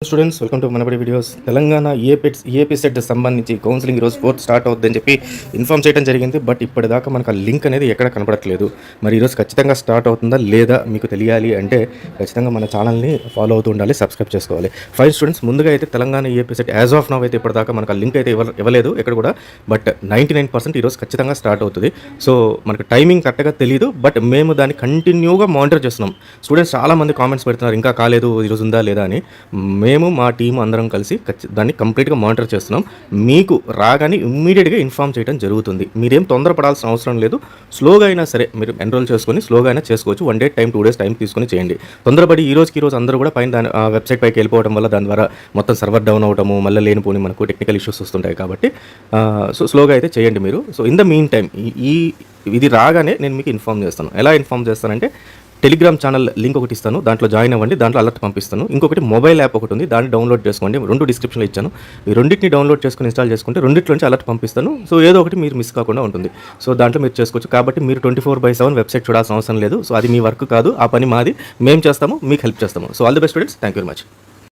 Students welcome to Manabadi videos. Telangana AP set సంబంధించి counselling ఈరోజు 4th start అవుతుందని చెప్పి ఇన్ఫామ్ చేయడం జరిగింది. బట్ ఇప్పటిదాకా మనకు ఆ లింక్ అనేది ఎక్కడ కనపడట్లేదు. మరి ఈరోజు ఖచ్చితంగా స్టార్ట్ అవుతుందా లేదా మీకు తెలియాలి అంటే ఖచ్చితంగా మన ఛానల్ని ఫాలో అవుతూ ఉండాలి, సబ్స్క్రైబ్ చేసుకోవాలి. ఫైవ్ స్టూడెంట్స్ ముందుగా అయితే Telangana AP set as of now అయితే ఇప్పటిదాకా మనకు ఆ లింక్ అయితే ఇవ్వలేదు ఎక్కడ కూడా. బట్ 99% ఈరోజు ఖచ్చితంగా స్టార్ట్ అవుతుంది. సో మనకు టైమింగ్ కరెక్ట్గా తెలియదు, బట్ మేము దాన్ని కంటిన్యూగా మానిటర్ చేస్తున్నాం. స్టూడెంట్స్ చాలామంది కామెంట్స్ పెడుతున్నారు ఇంకా కాలేదు, ఈరోజు ఉందా లేదా అని. మేము మా టీం అందరం కలిసి దాన్ని కంప్లీట్గా మానిటర్ చేస్తున్నాం. మీకు రాగానే ఇమ్మీడియట్గా ఇన్ఫామ్ చేయడం జరుగుతుంది. మీరేం తొందరపడాల్సిన అవసరం లేదు. స్లోగా అయినా సరే మీరు ఎన్రోల్ చేసుకొని స్లోగా అయినా చేసుకోవచ్చు. 1 day టైం 2 days టైం తీసుకొని చేయండి. తొందరపడి ఈ రోజు అందరూ కూడా పైన దాని వెబ్సైట్ పైకి వెళ్ళిపోవడం వల్ల దాని ద్వారా మొత్తం సర్వర్ డౌన్ అవడము, మళ్ళీ లేనిపోని మనకు టెక్నికల్ ఇష్యూస్ వస్తుంటాయి. కాబట్టి సో స్లోగా అయితే చేయండి మీరు. So in the mean time ఇది రాగానే నేను మీకు ఇన్ఫామ్ చేస్తాను. ఎలా ఇన్ఫామ్ చేస్తానంటే టెలిగ్రామ్ ఛానల్ లింక్ ఒకటి ఇస్తాను, దాంట్లో జాయిన్ అవ్వండి, దాంట్లో అలర్ట్ పంపిస్తాను. ఇంకొకటి మొబైల్ యాప్ ఒకటి ఉంది, దాన్ని డౌన్లోడ్ చేసుకోండి. 2 డిస్క్రిప్షన్లో ఇచ్చాను. ఈ రెండింటిని డౌన్లోడ్ చేసుకుని ఇన్స్టాల్ చేసుకుంటే రెండింటిలోంచి అలర్ట్ పంపిస్తాను. సో ఏదో ఒకటి మీరు మిస్ కాకుండా ఉంటుంది. సో దాంట్లో మీరు చేసుకోవచ్చు. కాబట్టి మీరు 24/7 వెబ్సైట్ చూడాల్సిన అవసరం లేదు. సో అది మీ వర్క్ కాదు, ఆ పని మాది. మేము చేస్తాము, మీకు హెల్ప్ చేస్తాము. So all the best students, thank you very much.